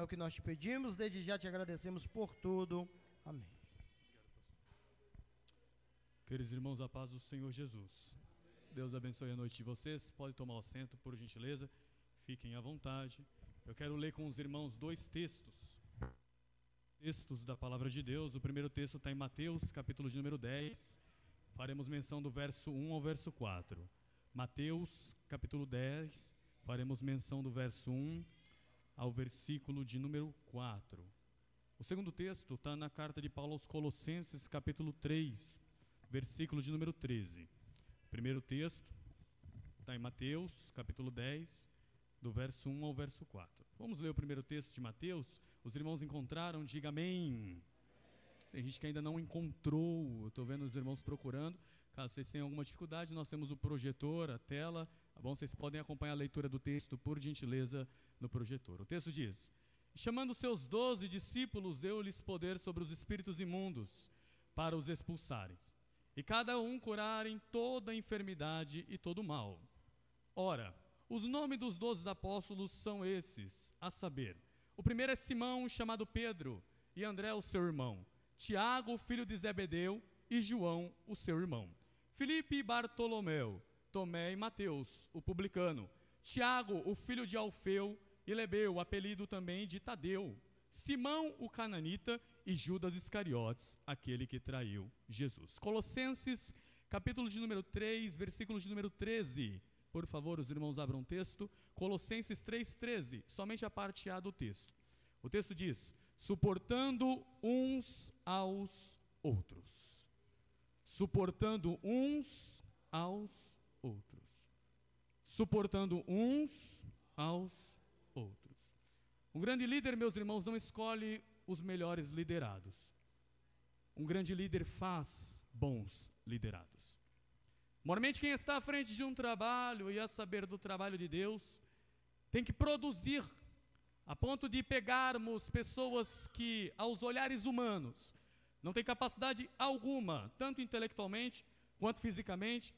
É o que nós te pedimos, desde já te agradecemos por tudo. Amém. Queridos irmãos, a paz do Senhor Jesus. Deus abençoe a noite de vocês. Pode tomar assento, por gentileza. Fiquem à vontade. Eu quero ler com os irmãos dois textos da palavra de Deus. O primeiro texto está em Mateus, capítulo de número 10. Faremos menção do verso 1 ao verso 4. Mateus, capítulo 10, faremos menção do verso 1 ao versículo de número 4. O segundo texto está na carta de Paulo aos Colossenses, capítulo 3, versículo de número 13. O primeiro texto está em Mateus, capítulo 10, do verso 1 ao verso 4. Vamos ler o primeiro texto de Mateus. Os irmãos encontraram? Diga amém. Tem gente que ainda não encontrou. Eu estou vendo os irmãos procurando. Caso vocês tenham alguma dificuldade, nós temos o projetor, a tela. Tá bom? Vocês podem acompanhar a leitura do texto, por gentileza, no projetor. O texto diz: chamando seus 12 discípulos, deu-lhes poder sobre os espíritos imundos, para os expulsarem, e cada um curarem toda enfermidade e todo mal. Ora, os nomes dos 12 apóstolos são esses, a saber: o primeiro é Simão, chamado Pedro, e André, o seu irmão; Tiago, filho de Zebedeu, e João, o seu irmão; Filipe e Bartolomeu; Tomé e Mateus, o publicano; Tiago, o filho de Alfeu, e Lebeu, apelido também de Tadeu; Simão, o cananita, e Judas Iscariotes, aquele que traiu Jesus. Colossenses, capítulo de número 3, versículo de número 13. Por favor, os irmãos abram o texto. Colossenses 3,13, somente a parte A do texto. O texto diz: suportando uns aos outros. Suportando uns aos outros. Suportando uns aos outros. Um grande líder, meus irmãos, não escolhe os melhores liderados. Um grande líder faz bons liderados. Normalmente quem está à frente de um trabalho, e a saber do trabalho de Deus, tem que produzir, a ponto de pegarmos pessoas que, aos olhares humanos, não têm capacidade alguma, tanto intelectualmente, quanto fisicamente,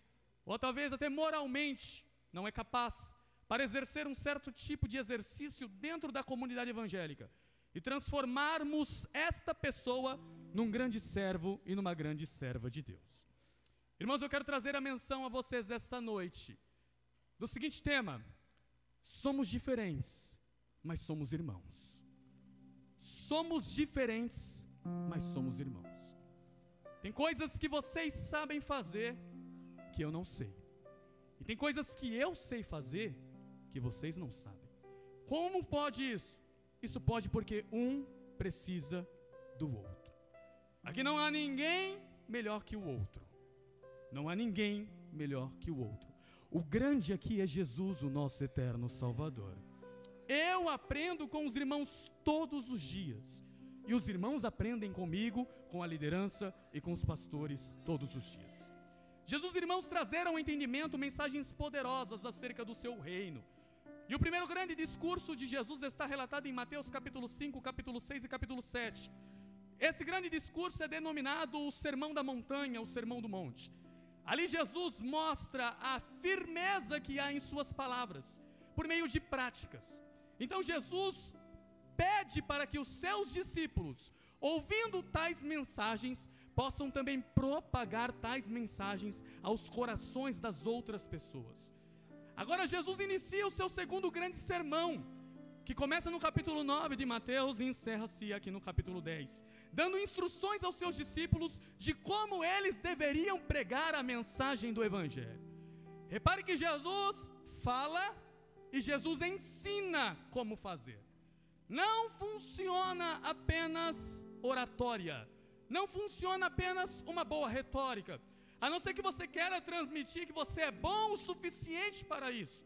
ou talvez até moralmente, não é capaz, para exercer um certo tipo de exercício dentro da comunidade evangélica, e transformarmos esta pessoa num grande servo e numa grande serva de Deus. Irmãos, eu quero trazer a menção a vocês esta noite do seguinte tema: somos diferentes, mas somos irmãos. Somos diferentes, mas somos irmãos. Tem coisas que vocês sabem fazer que eu não sei, e tem coisas que eu sei fazer que vocês não sabem. Como pode isso? Isso pode porque um precisa do outro. Aqui não há ninguém melhor que o outro. Não há ninguém melhor que o outro. O grande aqui é Jesus, o nosso eterno Salvador. Eu aprendo com os irmãos todos os dias, e os irmãos aprendem comigo, com a liderança e com os pastores todos os dias. Jesus, irmãos, trazeram ao entendimento mensagens poderosas acerca do seu reino. E o primeiro grande discurso de Jesus está relatado em Mateus capítulo 5, capítulo 6 e capítulo 7. Esse grande discurso é denominado o Sermão da Montanha, o Sermão do Monte. Ali Jesus mostra a firmeza que há em suas palavras, por meio de práticas. Então Jesus pede para que os seus discípulos, ouvindo tais mensagens, possam também propagar tais mensagens aos corações das outras pessoas. Agora Jesus inicia o seu segundo grande sermão, que começa no capítulo 9 de Mateus e encerra-se aqui no capítulo 10, dando instruções aos seus discípulos de como eles deveriam pregar a mensagem do Evangelho. Repare que Jesus fala e Jesus ensina como fazer. Não funciona apenas oratória, não funciona apenas uma boa retórica, a não ser que você queira transmitir que você é bom o suficiente para isso.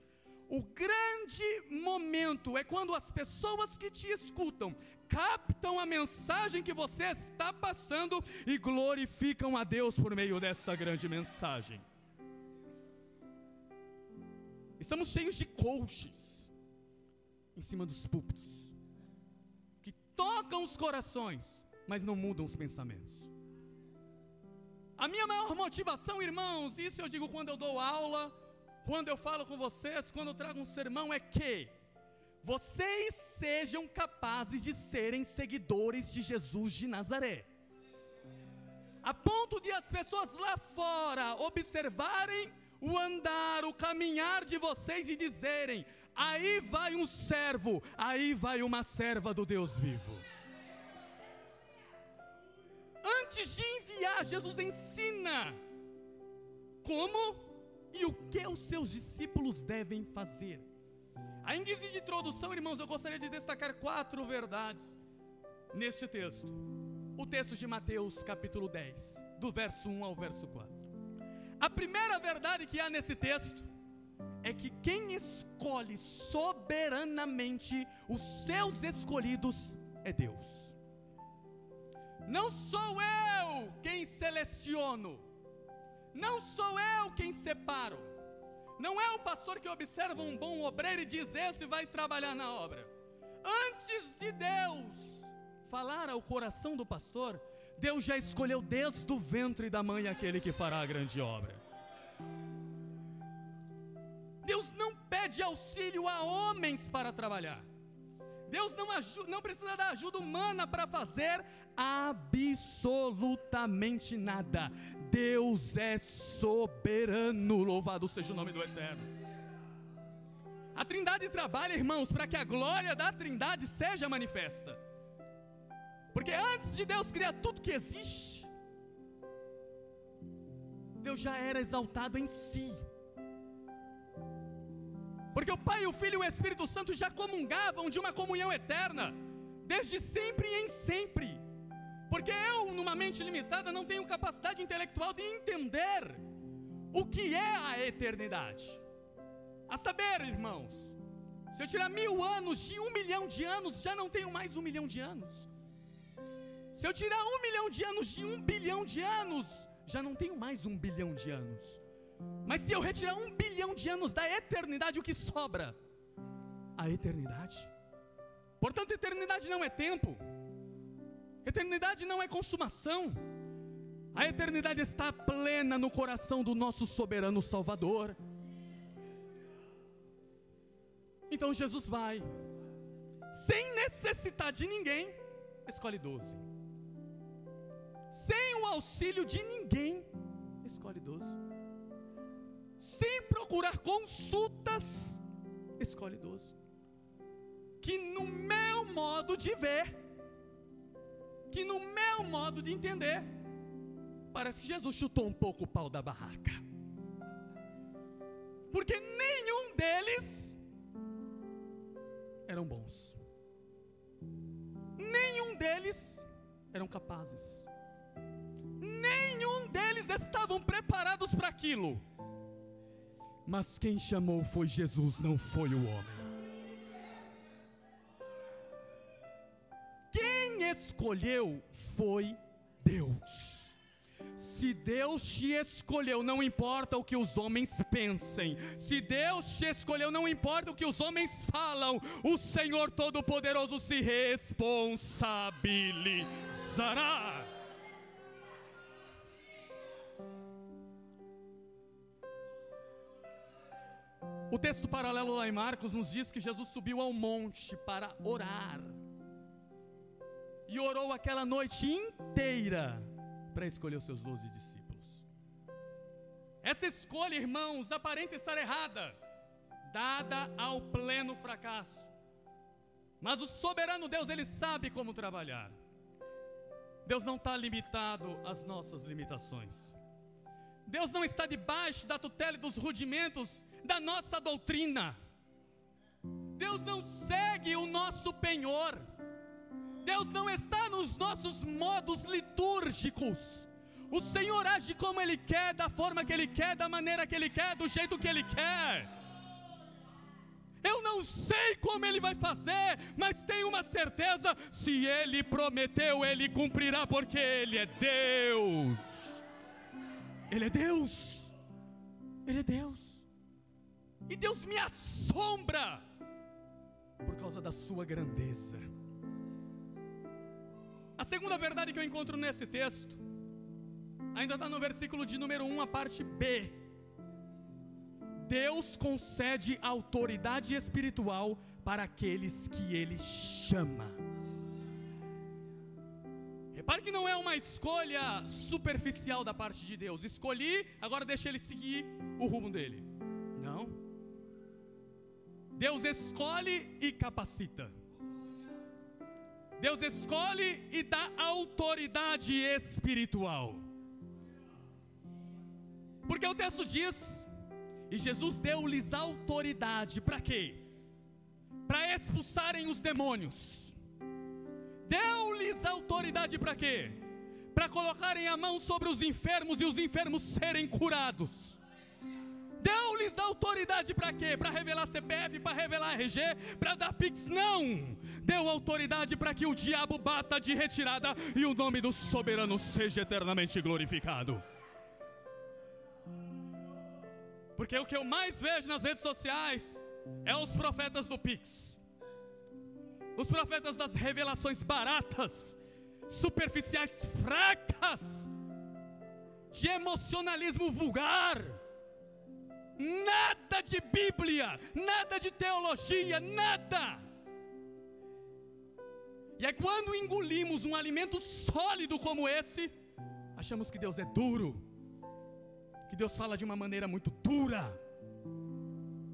O grande momento é quando as pessoas que te escutam captam a mensagem que você está passando e glorificam a Deus por meio dessa grande mensagem. Estamos cheios de coaches em cima dos púlpitos, que tocam os corações, mas não mudam os pensamentos. A minha maior motivação, irmãos, isso eu digo quando eu dou aula, quando eu falo com vocês, quando eu trago um sermão, é que vocês sejam capazes de serem seguidores de Jesus de Nazaré, a ponto de as pessoas lá fora observarem o andar, o caminhar de vocês e dizerem: aí vai um servo, aí vai uma serva do Deus vivo. Antes de enviar, Jesus ensina como e o que os seus discípulos devem fazer. Em guisa de introdução, irmãos, eu gostaria de destacar 4 verdades neste texto. O texto de Mateus capítulo 10, do verso 1 ao verso 4. A primeira verdade que há nesse texto é que quem escolhe soberanamente os seus escolhidos é Deus. Não sou eu quem seleciono, não sou eu quem separo. Não é o pastor que observa um bom obreiro e diz: esse vai trabalhar na obra. Antes de Deus falar ao coração do pastor, Deus já escolheu desde o ventre da mãe aquele que fará a grande obra. Deus não pede auxílio a homens para trabalhar. Deus não precisa da ajuda humana para fazer absolutamente nada. Deus é soberano, louvado seja o nome do Eterno. A Trindade trabalha, irmãos, para que a glória da Trindade seja manifesta. Porque antes de Deus criar tudo que existe, Deus já era exaltado em si. Porque o Pai, o Filho e o Espírito Santo já comungavam de uma comunhão eterna, desde sempre e em sempre. Porque eu, numa mente limitada, não tenho capacidade intelectual de entender o que é a eternidade. A saber, irmãos, se eu tirar 1000 anos de 1 milhão de anos, já não tenho mais 1 milhão de anos. Se eu tirar 1 milhão de anos de 1 bilhão de anos, já não tenho mais 1 bilhão de anos. Mas se eu retirar 1 bilhão de anos da eternidade, o que sobra? A eternidade. Portanto, eternidade não é tempo. Eternidade não é consumação. A eternidade está plena no coração do nosso soberano Salvador. Então Jesus vai, sem necessitar de ninguém, escolhe 12. Sem o auxílio de ninguém, escolhe 12. Sem procurar consultas, escolhe 12. Que no meu modo de ver, que no meu modo de entender, parece que Jesus chutou um pouco o pau da barraca. Porque nenhum deles eram bons. Nenhum deles eram capazes. Nenhum deles estavam preparados para aquilo. Mas quem chamou foi Jesus, não foi o homem. Quem escolheu foi Deus. Se Deus te escolheu, não importa o que os homens pensem. Se Deus te escolheu, não importa o que os homens falam. O Senhor Todo-Poderoso se responsabilizará. O texto paralelo lá em Marcos nos diz que Jesus subiu ao monte para orar. E orou aquela noite inteira para escolher os seus 12 discípulos. Essa escolha, irmãos, aparenta estar errada, dada ao pleno fracasso. Mas o soberano Deus, Ele sabe como trabalhar. Deus não está limitado às nossas limitações. Deus não está debaixo da tutela e dos rudimentos da nossa doutrina. Deus não segue o nosso penhor. Deus não está nos nossos modos litúrgicos. O Senhor age como Ele quer, da forma que Ele quer, da maneira que Ele quer, do jeito que Ele quer. Eu não sei como Ele vai fazer, mas tenho uma certeza: se Ele prometeu, Ele cumprirá, porque Ele é Deus. Ele é Deus. Ele é Deus. E Deus me assombra por causa da sua grandeza. A segunda verdade que eu encontro nesse texto, ainda está no versículo de número 1, a parte B. Deus concede autoridade espiritual para aqueles que Ele chama. Repare que não é uma escolha superficial da parte de Deus. Escolhi, agora deixa Ele seguir o rumo dele. Não. Deus escolhe e capacita. Deus escolhe e dá autoridade espiritual. Porque o texto diz, e Jesus deu-lhes autoridade, para quê? Para expulsarem os demônios. Deu-lhes autoridade para quê? Para colocarem a mão sobre os enfermos e os enfermos serem curados. Deu-lhes autoridade para quê? Para revelar CPF, para revelar RG, para dar Pix? Não! Deu autoridade para que o diabo bata de retirada e o nome do soberano seja eternamente glorificado. Porque o que eu mais vejo nas redes sociais é os profetas do Pix. Os profetas das revelações baratas, superficiais, fracas, de emocionalismo vulgar. Nada de Bíblia, nada de teologia, nada. E é quando engolimos um alimento sólido como esse, achamos que Deus é duro, que Deus fala de uma maneira muito dura.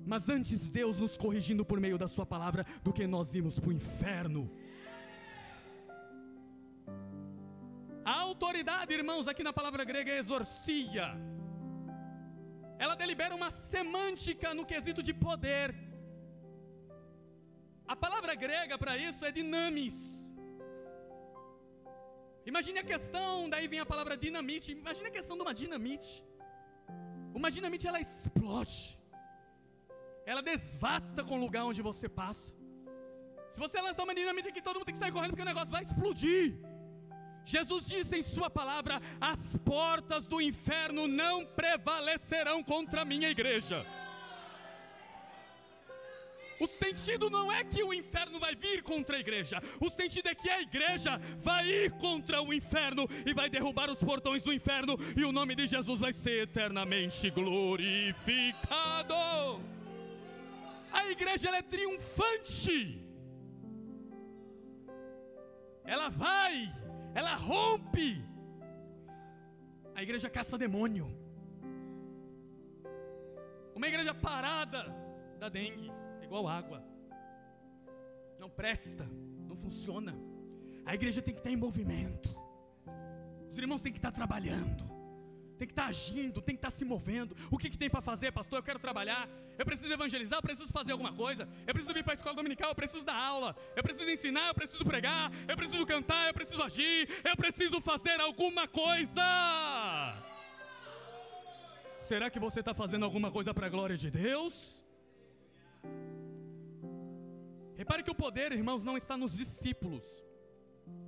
Mas antes Deus nos corrigindo por meio da sua palavra do que nós irmos para o inferno. A autoridade, irmãos, aqui na palavra grega é exorcia. Ela delibera uma semântica no quesito de poder. A palavra grega para isso é dinamis. Imagine a questão, daí vem a palavra dinamite. Imagine a questão de uma dinamite. Uma dinamite, ela explode. Ela devasta com o lugar onde você passa. Se você lançar uma dinamite aqui, todo mundo tem que sair correndo, porque o negócio vai explodir. Jesus disse em sua palavra: as portas do inferno não prevalecerão contra a minha igreja. O sentido não é que o inferno vai vir contra a igreja. O sentido é que a igreja vai ir contra o inferno e vai derrubar os portões do inferno, e o nome de Jesus vai ser eternamente glorificado. A igreja, ela é triunfante. Ela vai, ela rompe. A igreja caça demônio. Uma igreja parada dá dengue, é igual água. Não presta, não funciona. A igreja tem que estar em movimento. Os irmãos têm que estar trabalhando, tem que estar agindo, tem que estar se movendo. O que tem para fazer, pastor? Eu quero trabalhar, eu preciso evangelizar, eu preciso fazer alguma coisa, eu preciso vir para a escola dominical, eu preciso dar aula, eu preciso ensinar, eu preciso pregar, eu preciso cantar, eu preciso agir, eu preciso fazer alguma coisa. Será que você está fazendo alguma coisa para a glória de Deus? Repare que o poder, irmãos, não está nos discípulos,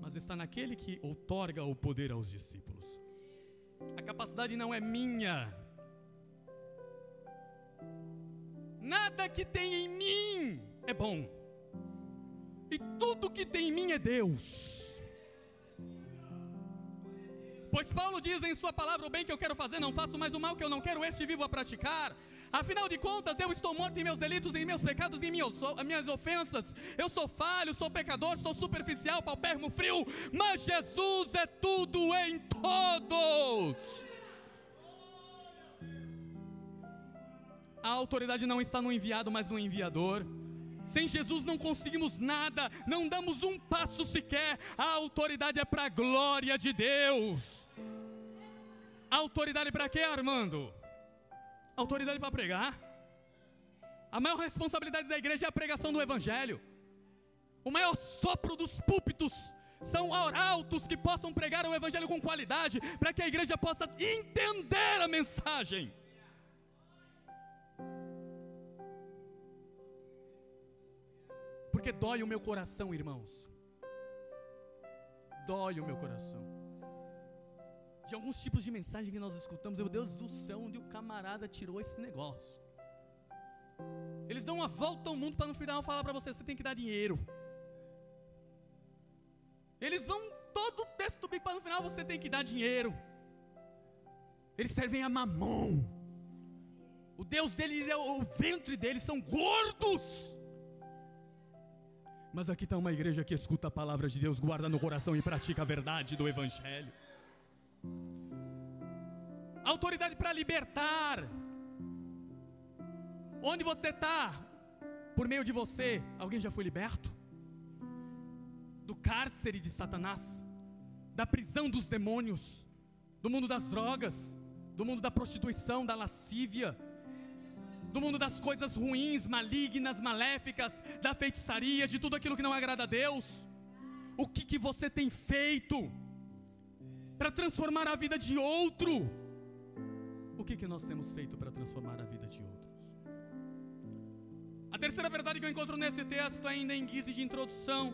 mas está naquele que outorga o poder aos discípulos. A capacidade não é minha. Nada que tem em mim é bom, e tudo que tem em mim é Deus. Pois Paulo diz em sua palavra: o bem que eu quero fazer não faço, mas o mal que eu não quero, este vivo a praticar. Afinal de contas, eu estou morto em meus delitos, em meus pecados, em minhas ofensas. Eu sou falho, sou pecador, sou superficial, paupérrimo, frio, mas Jesus é tudo em todos. A autoridade não está no enviado, mas no enviador. Sem Jesus não conseguimos nada, não damos um passo sequer. A autoridade é para a glória de Deus. A autoridade para quê, Armando? Autoridade para pregar. A maior responsabilidade da igreja é a pregação do evangelho. O maior sopro dos púlpitos são arautos que possam pregar o evangelho com qualidade, para que a igreja possa entender a mensagem. Porque dói o meu coração, irmãos. Dói o meu coração de alguns tipos de mensagem que nós escutamos. Meu Deus do céu, onde o camarada tirou esse negócio? Eles dão uma volta ao mundo para no final falar para você tem que dar dinheiro. Eles vão todo o texto do Bíblia para no final você tem que dar dinheiro. Eles servem a Mamon. O Deus deles é o ventre deles, são gordos. Mas aqui está uma igreja que escuta a palavra de Deus, guarda no coração e pratica a verdade do Evangelho. Autoridade para libertar. Onde você está, por meio de você, alguém já foi liberto? Do cárcere de Satanás, da prisão dos demônios, do mundo das drogas, do mundo da prostituição, da lascívia, do mundo das coisas ruins, malignas, maléficas, da feitiçaria, de tudo aquilo que não agrada a Deus. O que você tem feito para transformar a vida de outro? O que nós temos feito para transformar a vida de outros? A terceira verdade que eu encontro nesse texto, ainda em guise de introdução,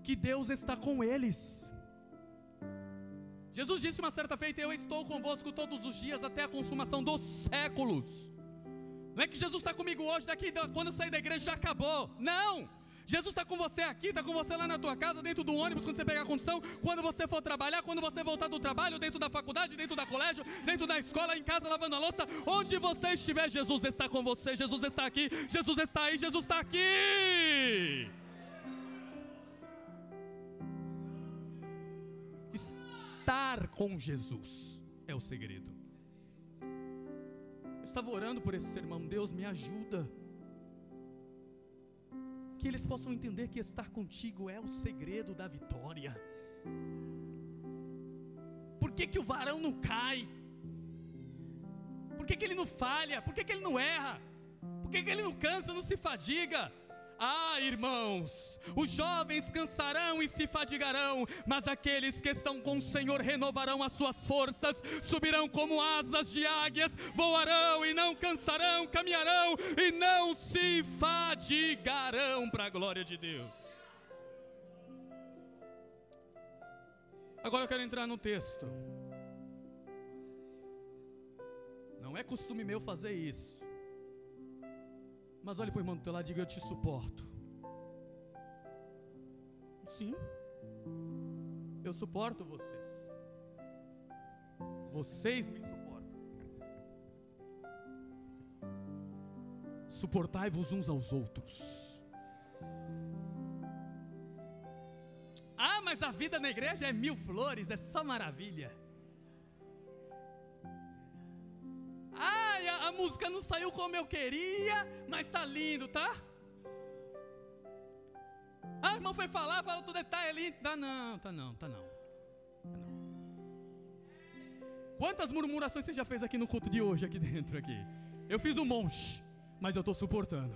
que Deus está com eles. Jesus disse uma certa feita: eu estou convosco todos os dias até a consumação dos séculos. Não é que Jesus está comigo hoje, quando eu sair da igreja já acabou. Não! Jesus está com você aqui, está com você lá na tua casa, dentro do ônibus, quando você pegar a condução, quando você for trabalhar, quando você voltar do trabalho, dentro da faculdade, dentro da colégio, dentro da escola, em casa, lavando a louça, onde você estiver, Jesus está com você, Jesus está aqui, Jesus está aí, Jesus está aqui. Estar com Jesus é o segredo. Eu estava orando por esse sermão. Deus, me ajuda, que eles possam entender que estar contigo é o segredo da vitória. Por que o varão não cai? Por que ele não falha? Por que ele não erra? Por que ele não cansa, não se fadiga? Ah, irmãos, os jovens cansarão e se fadigarão, mas aqueles que estão com o Senhor renovarão as suas forças, subirão como asas de águias, voarão e não cansarão, caminharão e não se fadigarão, para a glória de Deus. Agora eu quero entrar no texto. Não é costume meu fazer isso, mas olhe para o irmão do teu lado e diga: eu te suporto. Sim, eu suporto vocês. Vocês me suportam. Suportai-vos uns aos outros. Ah, mas a vida na igreja é mil flores, é só maravilha. A música não saiu como eu queria, mas tá lindo, tá? Ah, o irmão foi falar, falou tudo detalhe lindo. Tá não. Quantas murmurações você já fez aqui no culto de hoje, aqui dentro aqui? Eu fiz um monte, mas eu estou suportando.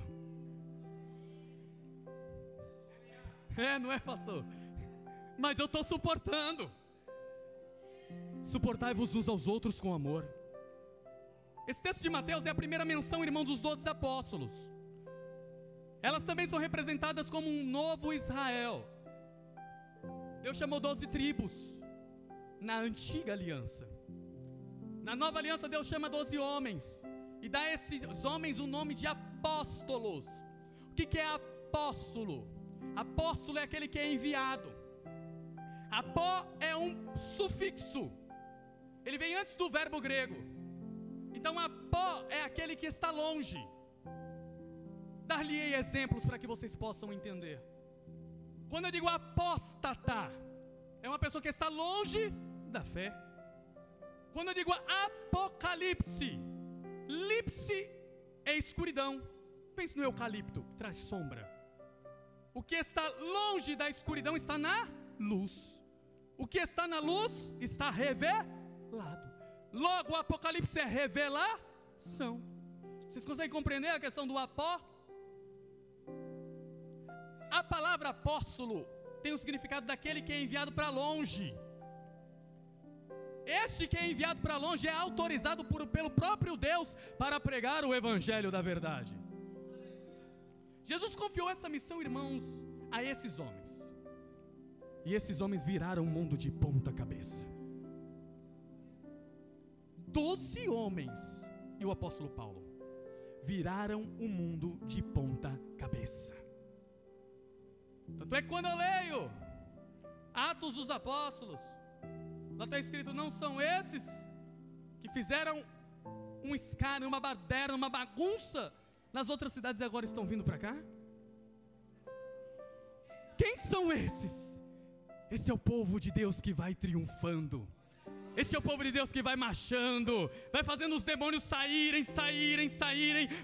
Não é, pastor? Mas eu estou suportando. Suportai-vos uns aos outros com amor. Esse texto de Mateus é a primeira menção, irmão, dos 12 apóstolos. Elas também são representadas como um novo Israel. Deus chamou 12 tribos na antiga aliança. Na nova aliança, Deus chama 12 homens e dá a esses homens o nome de apóstolos. O que é apóstolo? Apóstolo é aquele que é enviado. Apó é um sufixo, ele vem antes do verbo grego. Então apó é aquele que está longe. Dar-lhe exemplos para que vocês possam entender. Quando eu digo apóstata, é uma pessoa que está longe da fé. Quando eu digo apocalipse, lipse é escuridão. Pense no eucalipto, que traz sombra. O que está longe da escuridão está na luz. O que está na luz está revelado. Logo, o Apocalipse é revelação. Vocês conseguem compreender a questão do apó? A palavra apóstolo tem o significado daquele que é enviado para longe. Este que é enviado para longe é autorizado pelo próprio Deus para pregar o evangelho da verdade. Jesus confiou essa missão, irmãos, a esses homens. E esses homens viraram o mundo de ponta cabeça. 12 homens e o apóstolo Paulo viraram o mundo de ponta cabeça. Tanto é que quando eu leio Atos dos Apóstolos, lá está escrito: não são esses que fizeram um escárnio, uma baderna, uma bagunça nas outras cidades e agora estão vindo para cá? Quem são esses? Esse é o povo de Deus que vai triunfando. Esse é o povo de Deus que vai marchando, vai fazendo os demônios saírem,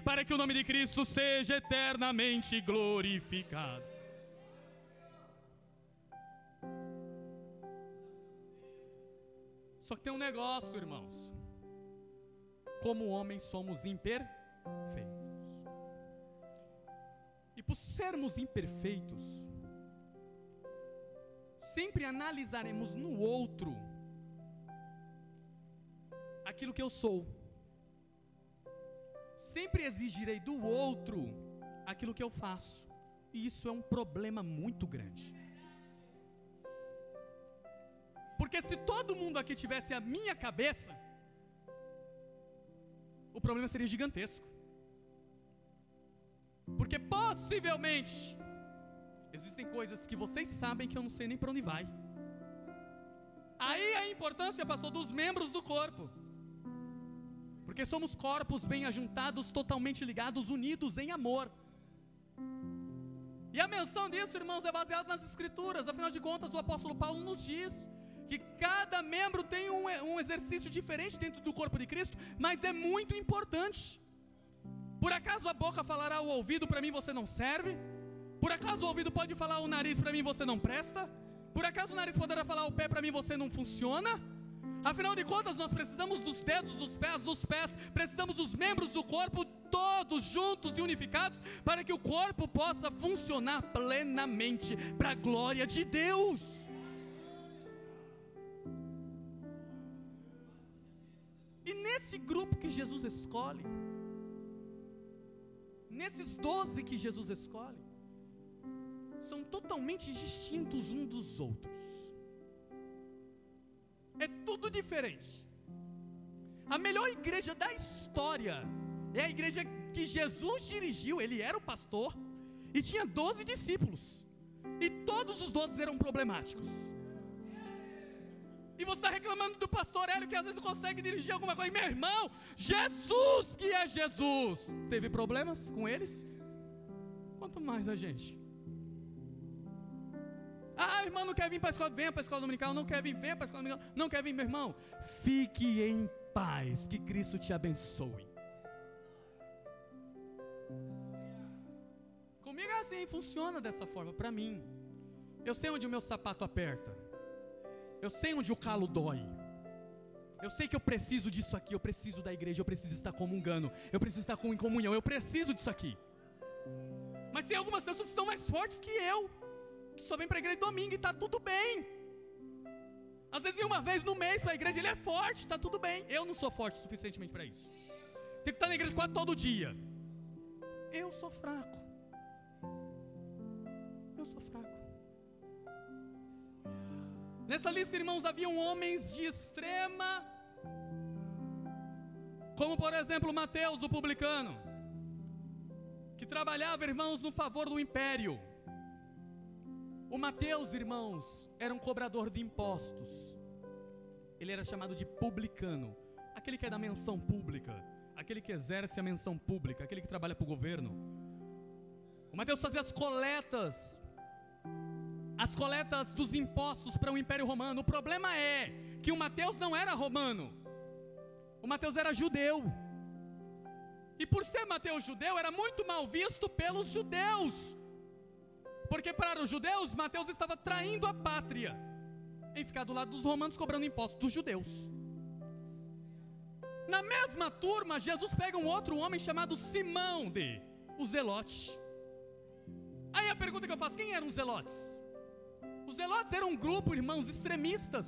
para que o nome de Cristo seja eternamente glorificado. Só que tem um negócio, irmãos. Como homens somos imperfeitos. E por sermos imperfeitos, sempre analisaremos no outro aquilo que eu sou. Sempre exigirei do outro aquilo que eu faço. E isso é um problema muito grande. Porque se todo mundo aqui tivesse a minha cabeça, o problema seria gigantesco. Porque possivelmente existem coisas que vocês sabem que eu não sei nem para onde vai. Aí a importância, pastor, dos membros do corpo. Porque somos corpos bem ajuntados, totalmente ligados, unidos em amor. E a menção disso, irmãos, é baseada nas Escrituras. Afinal de contas, o apóstolo Paulo nos diz que cada membro tem um exercício diferente dentro do corpo de Cristo, mas é muito importante. Por acaso a boca falará ao ouvido, para mim você não serve? Por acaso o ouvido pode falar ao nariz, para mim você não presta? Por acaso o nariz poderá falar ao pé, para mim você não funciona? Afinal de contas, nós precisamos dos dedos dos pés, precisamos dos membros do corpo, todos juntos e unificados, para que o corpo possa funcionar plenamente, para a glória de Deus. E nesse grupo que Jesus escolhe, nesses 12 que Jesus escolhe, são totalmente distintos uns dos outros. É tudo diferente. A melhor igreja da história é a igreja que Jesus dirigiu. Ele era o pastor e tinha 12 discípulos, e todos os 12 eram problemáticos. E você está reclamando do pastor Hélio, que às vezes não consegue dirigir alguma coisa. Meu irmão, Jesus, que é Jesus, teve problemas com eles? Quanto mais a gente. Ah, irmão, não quer vir para a escola? Venha para a escola dominical. Não quer vir? Venha para a escola dominical. Não quer vir, meu irmão? Fique em paz, que Cristo te abençoe. Comigo é assim, funciona dessa forma, para mim. Eu sei onde o meu sapato aperta. Eu sei onde o calo dói. Eu sei que eu preciso disso aqui. Eu preciso da igreja, eu preciso estar comungando, eu preciso estar em comunhão, eu preciso disso aqui. Mas tem algumas pessoas que são mais fortes que eu, que só vem para a igreja domingo e está tudo bem. Às vezes vem uma vez no mês para a igreja, ele é forte, está tudo bem. Eu não sou forte suficientemente para isso. Tem que estar na igreja quase todo dia. Eu sou fraco. Eu sou fraco. Nessa lista, irmãos, haviam homens de extrema, como por exemplo Mateus, o publicano, que trabalhava, irmãos, no favor do império. O Mateus, irmãos, era um cobrador de impostos. Ele era chamado de publicano, aquele que é da menção pública, aquele que exerce a menção pública, aquele que trabalha para o governo. O Mateus fazia as coletas dos impostos para o Império Romano. O problema é que o Mateus não era romano, o Mateus era judeu. E por ser Mateus judeu, era muito mal visto pelos judeus, porque para os judeus, Mateus estava traindo a pátria em ficar do lado dos romanos cobrando impostos dos judeus. Na mesma turma, Jesus pega um outro homem chamado Simão, o Zelote. Aí a pergunta que eu faço: quem eram os Zelotes? Os Zelotes eram um grupo, irmãos, extremistas,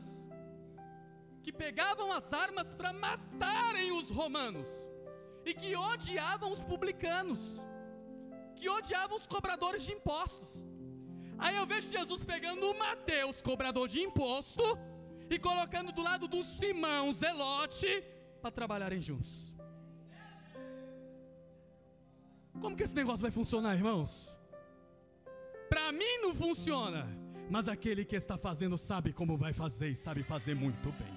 que pegavam as armas para matarem os romanos, e que odiavam os publicanos, que odiavam os cobradores de impostos. Aí eu vejo Jesus pegando o Mateus, cobrador de imposto, e colocando do lado do Simão, Zelote, para trabalharem juntos. Como que esse negócio vai funcionar, irmãos? Para mim não funciona, mas aquele que está fazendo sabe como vai fazer, e sabe fazer muito bem.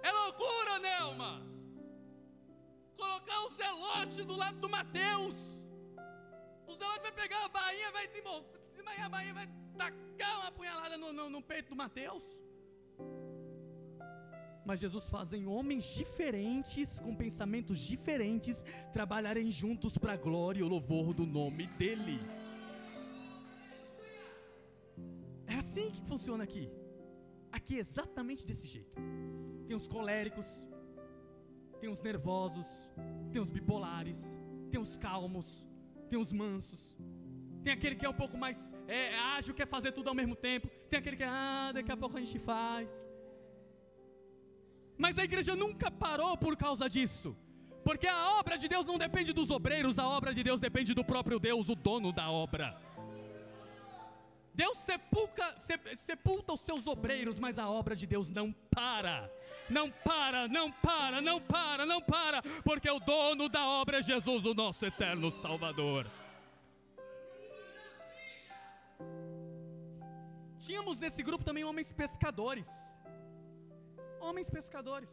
É loucura, Nelma, colocar o Zelote do lado do Mateus. O Zelote vai pegar a bainha, vai desmaiar a bainha, vai tacar uma punhalada no peito do Mateus. Mas Jesus faz homens diferentes, com pensamentos diferentes, trabalharem juntos para a glória e o louvor do nome dEle. É assim que funciona aqui. Aqui é exatamente desse jeito. Tem os coléricos, tem os nervosos, tem os bipolares, tem os calmos, tem os mansos, tem aquele que é um pouco mais ágil, quer fazer tudo ao mesmo tempo, tem aquele que daqui a pouco a gente faz. Mas a igreja nunca parou por causa disso, porque a obra de Deus não depende dos obreiros, a obra de Deus depende do próprio Deus, o dono da obra. Deus sepulta os seus obreiros, mas a obra de Deus não para. Não para, não para, não para, não para, porque o dono da obra é Jesus, o nosso eterno Salvador. Tínhamos nesse grupo também homens pescadores. Homens pescadores.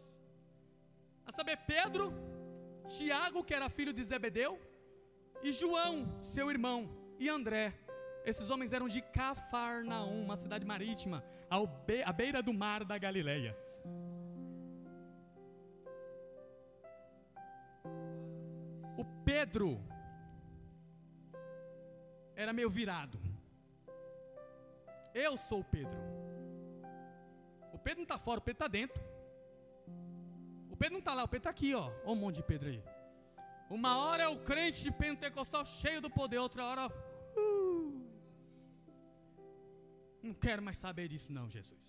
A saber, Pedro, Tiago, que era filho de Zebedeu, e João, seu irmão, e André. Esses homens eram de Cafarnaum, uma cidade marítima, à beira do mar da Galileia. O Pedro era meio virado. Eu sou o Pedro. O Pedro não está fora, o Pedro está dentro. O Pedro não está lá, o Pedro está aqui, ó. Olha um monte de Pedro aí. Uma hora é o crente pentecostal cheio do poder, outra hora... Não quero mais saber disso não, Jesus.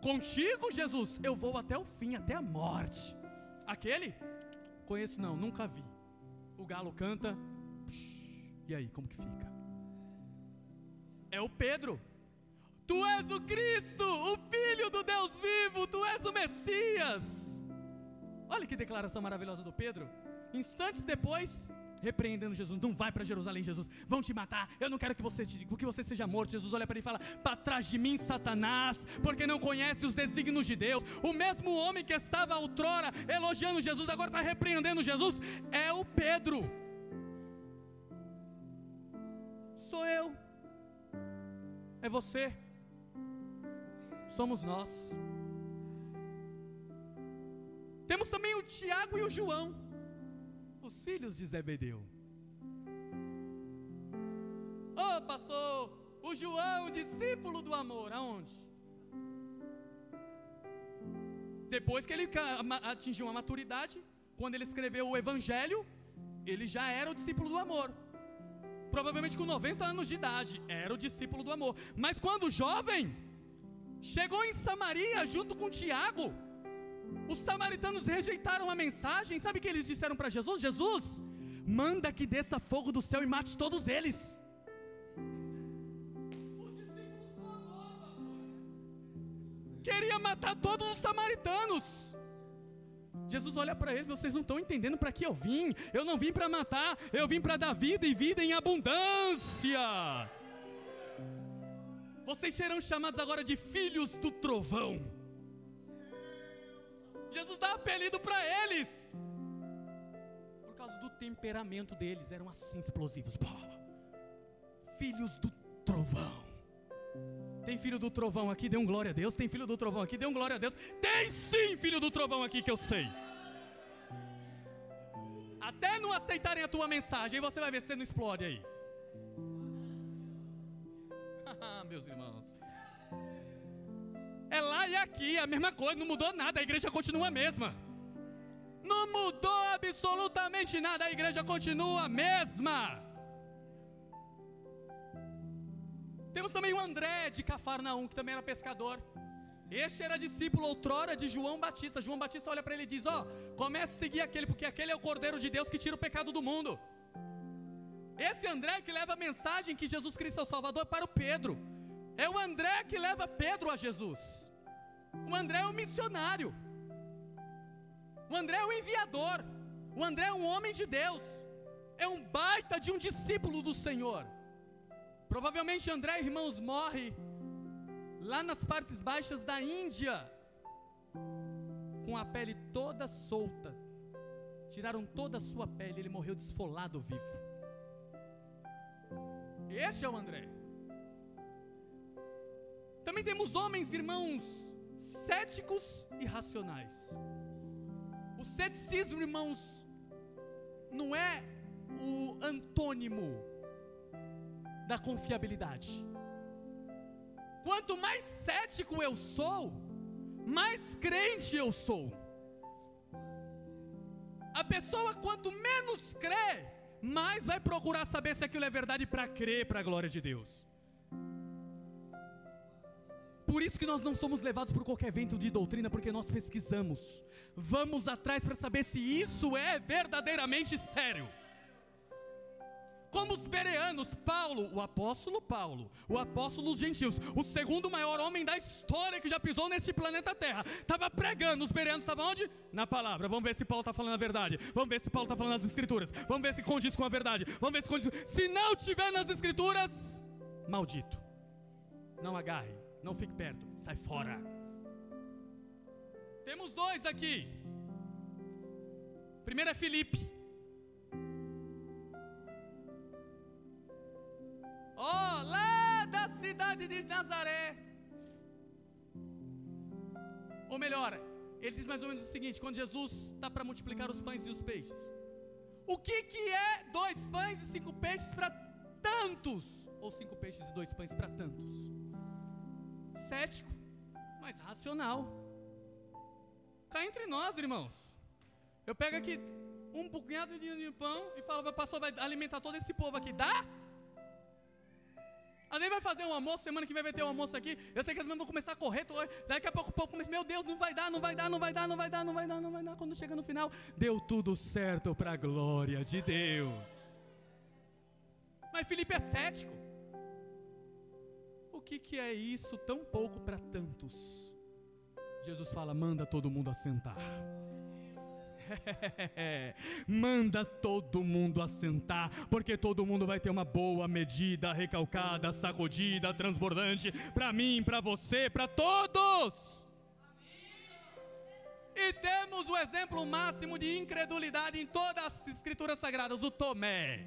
Contigo, Jesus, eu vou até o fim, até a morte. Aquele? Conheço não, nunca vi. O galo canta. E aí, como que fica? É o Pedro. Tu és o Cristo, o Filho do Deus vivo, tu és o Messias. Olha que declaração maravilhosa do Pedro. Instantes depois, repreendendo Jesus, não vai para Jerusalém, Jesus, vão te matar, eu não quero que você seja morto. Jesus olha para ele e fala, para trás de mim, Satanás, porque não conhece os desígnios de Deus. O mesmo homem que estava outrora elogiando Jesus, agora está repreendendo Jesus, é o Pedro. Sou eu, é você, somos nós. Temos também o Tiago e o João, os filhos de Zebedeu. Ô pastor, o João, discípulo do amor, aonde? Depois que ele atingiu a maturidade, quando ele escreveu o Evangelho, ele já era o discípulo do amor. Provavelmente com 90 anos de idade, era o discípulo do amor. Mas quando jovem, chegou em Samaria junto com Tiago. Os samaritanos rejeitaram a mensagem. Sabe o que eles disseram para Jesus? Jesus, manda que desça fogo do céu e mate todos eles. Os discípulos do amor, pastor, queria matar todos os samaritanos. Jesus olha para eles, vocês não estão entendendo para que eu vim. Eu não vim para matar, eu vim para dar vida e vida em abundância. Vocês serão chamados agora de filhos do trovão. Jesus dá apelido para eles por causa do temperamento deles, eram assim explosivos. Filhos do trovão. Tem filho do trovão aqui? Dê um glória a Deus. Tem filho do trovão aqui? Dê um glória a Deus. Tem sim filho do trovão aqui que eu sei. Até não aceitarem a tua mensagem, você vai ver se você não explode aí. Meus irmãos, é lá e aqui a mesma coisa, não mudou nada, a igreja continua a mesma. Não mudou absolutamente nada, a igreja continua a mesma. Temos também o André de Cafarnaum, que também era pescador. Este era discípulo outrora de João Batista. João Batista olha para ele e diz, comece a seguir aquele, porque aquele é o Cordeiro de Deus que tira o pecado do mundo. Esse André que leva a mensagem que Jesus Cristo é o Salvador para o Pedro. É o André que leva Pedro a Jesus. O André é o missionário. O André é o enviador. O André é um homem de Deus. É um baita de um discípulo do Senhor. Provavelmente André, irmãos, morre lá nas partes baixas da Índia, com a pele toda solta, tiraram toda a sua pele, ele morreu desfolado vivo. Este é o André. Também temos homens, irmãos, céticos e racionais. O ceticismo, irmãos, não é o antônimo da confiabilidade. Quanto mais cético eu sou, mais crente eu sou. A pessoa, quanto menos crê, mais vai procurar saber se aquilo é verdade para crer para a glória de Deus. Por isso que nós não somos levados por qualquer vento de doutrina, porque nós pesquisamos, vamos atrás para saber se isso é verdadeiramente sério. Como os bereanos, Paulo, o apóstolo dos gentios, o segundo maior homem da história que já pisou nesse planeta Terra, estava pregando. Os bereanos estavam onde? Na palavra. Vamos ver se Paulo está falando a verdade, vamos ver se Paulo está falando nas escrituras, vamos ver se condiz com a verdade, vamos ver se condiz. Se não tiver nas escrituras, maldito, não agarre, não fique perto, sai fora. Temos dois aqui. Primeiro é Filipe. Lá da cidade de Nazaré. Ou melhor, ele diz mais ou menos o seguinte: quando Jesus está para multiplicar os pães e os peixes, o que é 2 pães e 5 peixes para tantos? Ou 5 peixes e 2 pães para tantos? Cético, mas racional. Cá entre nós, irmãos, eu pego aqui um punhado de pão e falo: pastor, vai alimentar todo esse povo aqui, dá? Alguém vai fazer um almoço, semana que vem vai ter um almoço aqui, eu sei que as mães vão começar a correr, daqui a pouco o povo começa: meu Deus, não vai dar, quando chega no final, deu tudo certo para a glória de Deus. Mas Filipe é cético. O que é isso tão pouco para tantos? Jesus fala: manda todo mundo assentar. Manda todo mundo assentar, porque todo mundo vai ter uma boa medida, recalcada, sacudida, transbordante, para mim, para você, para todos. E temos o exemplo máximo de incredulidade em todas as escrituras sagradas, o Tomé.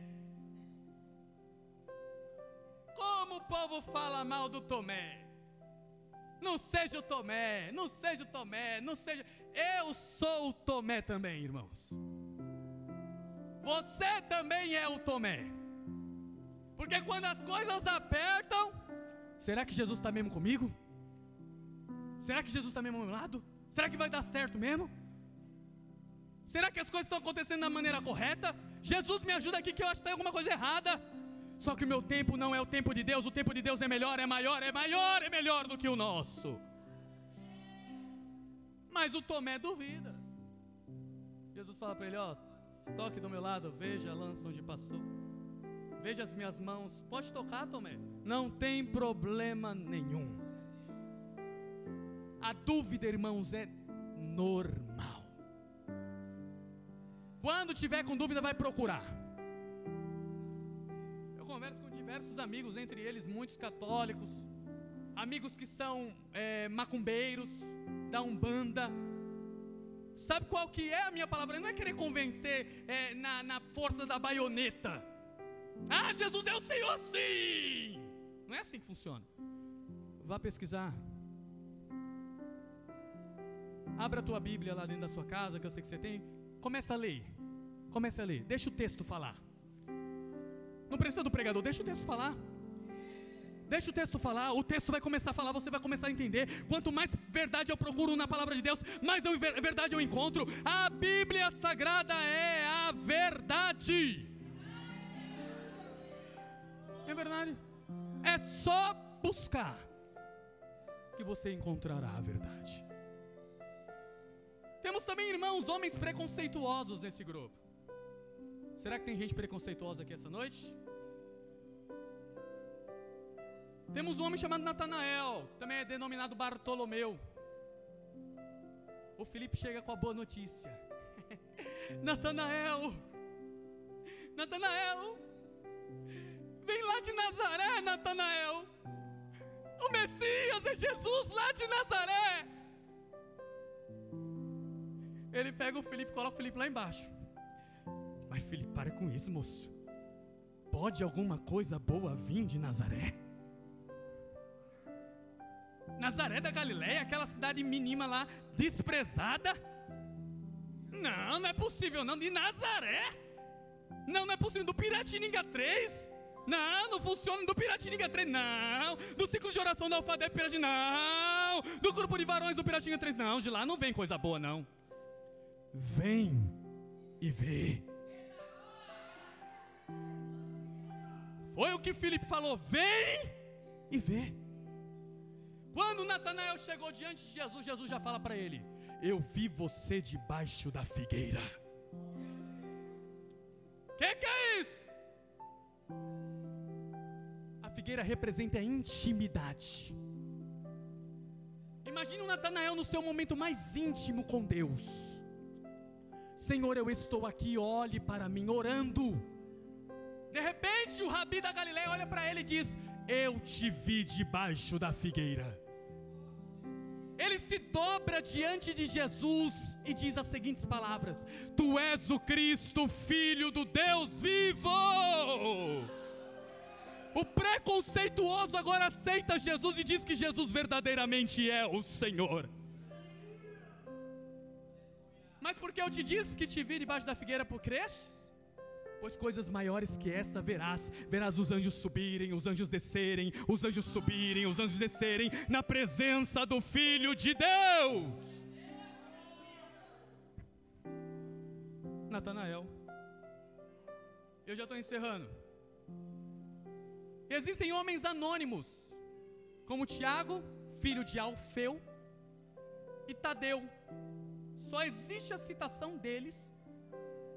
Como o povo fala mal do Tomé? Não seja o Tomé, não seja o Tomé, não seja. Eu sou o Tomé também, irmãos. Você também é o Tomé. Porque quando as coisas apertam, será que Jesus está mesmo comigo? Será que Jesus está mesmo ao meu lado? Será que vai dar certo mesmo? Será que as coisas estão acontecendo da maneira correta? Jesus, me ajuda aqui que eu acho que tem alguma coisa errada. Só que o meu tempo não é o tempo de Deus. O tempo de Deus é melhor, é maior, é melhor do que o nosso. Mas o Tomé duvida. Jesus fala para ele: toque do meu lado, veja a lança onde passou, veja as minhas mãos. Pode tocar, Tomé, não tem problema nenhum. A dúvida, irmãos, é normal. Quando tiver com dúvida, vai procurar. Converso com diversos amigos, entre eles muitos católicos, amigos que são macumbeiros, da Umbanda. Sabe qual que é a minha palavra? Não é querer convencer na força da baioneta. Jesus é o Senhor, sim! Não é assim que funciona. Vá pesquisar. Abra a tua Bíblia lá dentro da sua casa, que eu sei que você tem. Começa a ler. Deixa o texto falar. Não precisa do pregador, deixa o texto falar. Deixa o texto falar, o texto vai começar a falar, você vai começar a entender. Quanto mais verdade eu procuro na palavra de Deus, mais verdade eu encontro. A Bíblia Sagrada é a verdade. É verdade. É só buscar que você encontrará a verdade. Temos também, irmãos, homens preconceituosos nesse grupo. Será que tem gente preconceituosa aqui essa noite? Temos um homem chamado Natanael, também é denominado Bartolomeu. O Filipe chega com a boa notícia. Natanael, vem lá de Nazaré, Natanael. O Messias é Jesus lá de Nazaré. Ele pega o Filipe, coloca o Filipe lá embaixo. Mas Filipe, para com isso, moço. Pode alguma coisa boa vir de Nazaré? Nazaré da Galileia, aquela cidade mínima lá, desprezada? Não, não é possível não. De Nazaré? Não, não é possível. Do Piratininga 3? Não, não funciona. Do Piratininga 3, não. Do ciclo de oração da Alfadepe Piratininga, não. Do grupo de varões do Piratininga 3, não. De lá não vem coisa boa, não. Vem e vê. Foi o que Filipe falou. Vem e vê. Quando Natanael chegou diante de Jesus, Jesus já fala para ele: eu vi você debaixo da figueira. Que é isso? A figueira representa a intimidade. Imagine o Natanael no seu momento mais íntimo com Deus. Senhor, eu estou aqui, olhe para mim, orando. De repente o Rabi da Galileia olha para ele e diz: eu te vi debaixo da figueira. Ele se dobra diante de Jesus e diz as seguintes palavras: tu és o Cristo, Filho do Deus vivo. O preconceituoso agora aceita Jesus e diz que Jesus verdadeiramente é o Senhor. Mas por que eu te disse que te vi debaixo da figueira, por cresces? Pois coisas maiores que esta verás. Verás os anjos subirem, os anjos descerem, os anjos subirem, os anjos descerem, na presença do Filho de Deus. Natanael, eu já estou encerrando. Existem homens anônimos, como Tiago, filho de Alfeu, e Tadeu. Só existe a citação deles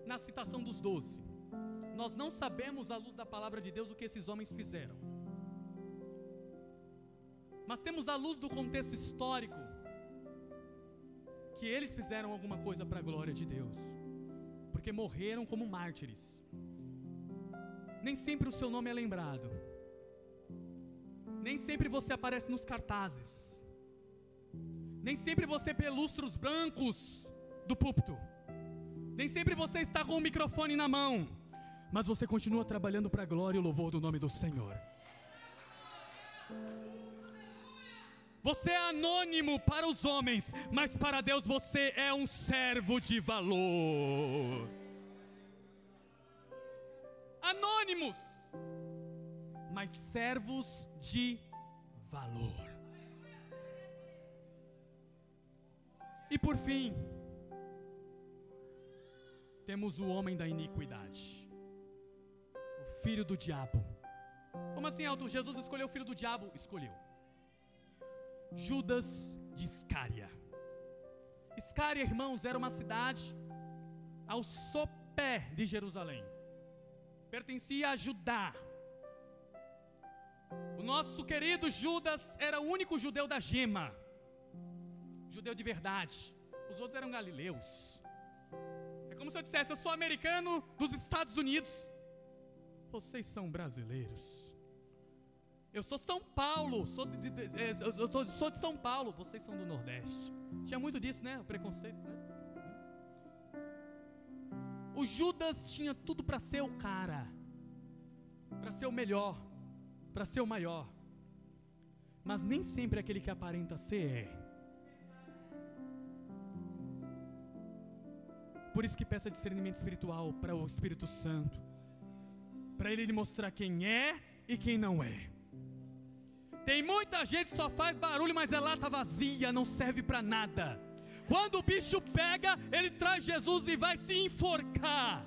na citação dos 12. Nós não sabemos, à luz da palavra de Deus, o que esses homens fizeram. Mas temos à luz do contexto histórico que eles fizeram alguma coisa para a glória de Deus, porque morreram como mártires. Nem sempre o seu nome é lembrado. Nem sempre você aparece nos cartazes. Nem sempre você pelustra os brancos do púlpito. Nem sempre você está com o microfone na mão. Mas você continua trabalhando para a glória e o louvor do nome do Senhor. Você é anônimo para os homens, mas para Deus você é um servo de valor. Anônimos, mas servos de valor. E por fim, temos o homem da iniquidade, o filho do diabo. Como assim, Alto? Jesus escolheu o filho do diabo? Escolheu. Judas de Iscária. Iscária, irmãos, era uma cidade ao sopé de Jerusalém. Pertencia a Judá. O nosso querido Judas era o único judeu da gema, judeu de verdade. Os outros eram galileus. É como se eu dissesse: eu sou americano dos Estados Unidos, vocês são brasileiros. Eu sou São Paulo, sou de São Paulo, vocês são do Nordeste. Tinha muito disso, né? O preconceito, né? O Judas tinha tudo para ser o cara, para ser o melhor, para ser o maior. Mas nem sempre aquele que aparenta ser é. Por isso que peça discernimento espiritual para o Espírito Santo, para ele lhe mostrar quem é e quem não é. Tem muita gente que só faz barulho, mas é lata vazia, não serve para nada. Quando o bicho pega, ele traz Jesus e vai se enforcar.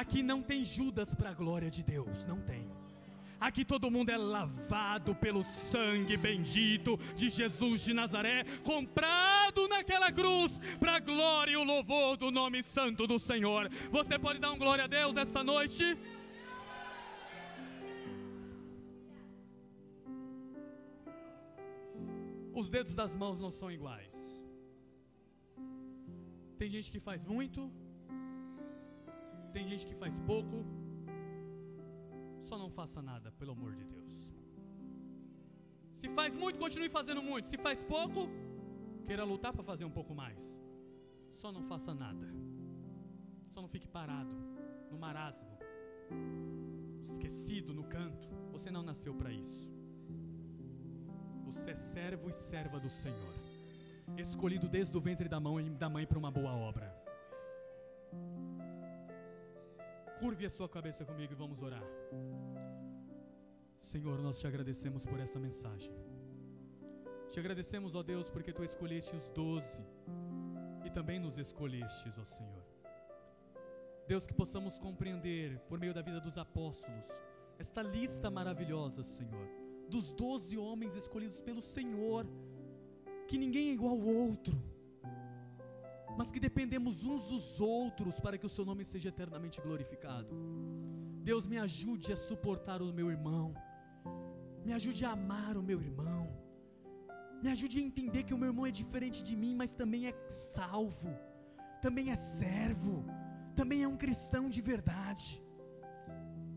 Aqui não tem Judas para a glória de Deus, não tem. Aqui todo mundo é lavado pelo sangue bendito de Jesus de Nazaré, comprado naquela cruz, para a glória e o louvor do nome santo do Senhor. Você pode dar um glória a Deus essa noite? Os dedos das mãos não são iguais. Tem gente que faz muito, tem gente que faz pouco. Só não faça nada, pelo amor de Deus. Se faz muito, continue fazendo muito. Se faz pouco, queira lutar para fazer um pouco mais. Só não faça nada. Só não fique parado no marasmo, esquecido no canto. Você não nasceu para isso. Você é servo e serva do Senhor, escolhido desde o ventre da mãe para uma boa obra. Curve a sua cabeça comigo e vamos orar. Senhor, nós te agradecemos por essa mensagem. Te agradecemos, ó Deus, porque Tu escolheste os 12 e também nos escolhestes, ó Senhor. Deus, que possamos compreender por meio da vida dos apóstolos esta lista maravilhosa, Senhor, dos 12 homens escolhidos pelo Senhor, que ninguém é igual ao outro, mas que dependemos uns dos outros para que o Seu nome seja eternamente glorificado. Deus, me ajude a suportar o meu irmão, me ajude a amar o meu irmão, me ajude a entender que o meu irmão é diferente de mim, mas também é salvo, também é servo, também é um cristão de verdade.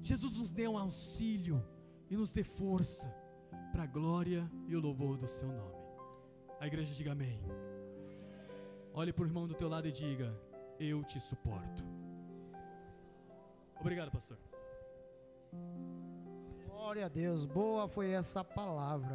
Jesus, nos dê um auxílio e nos dê força para a glória e o louvor do Seu nome. A igreja diga amém. Olhe para o irmão do teu lado e diga: eu te suporto. Obrigado, pastor. Glória a Deus, boa foi essa palavra.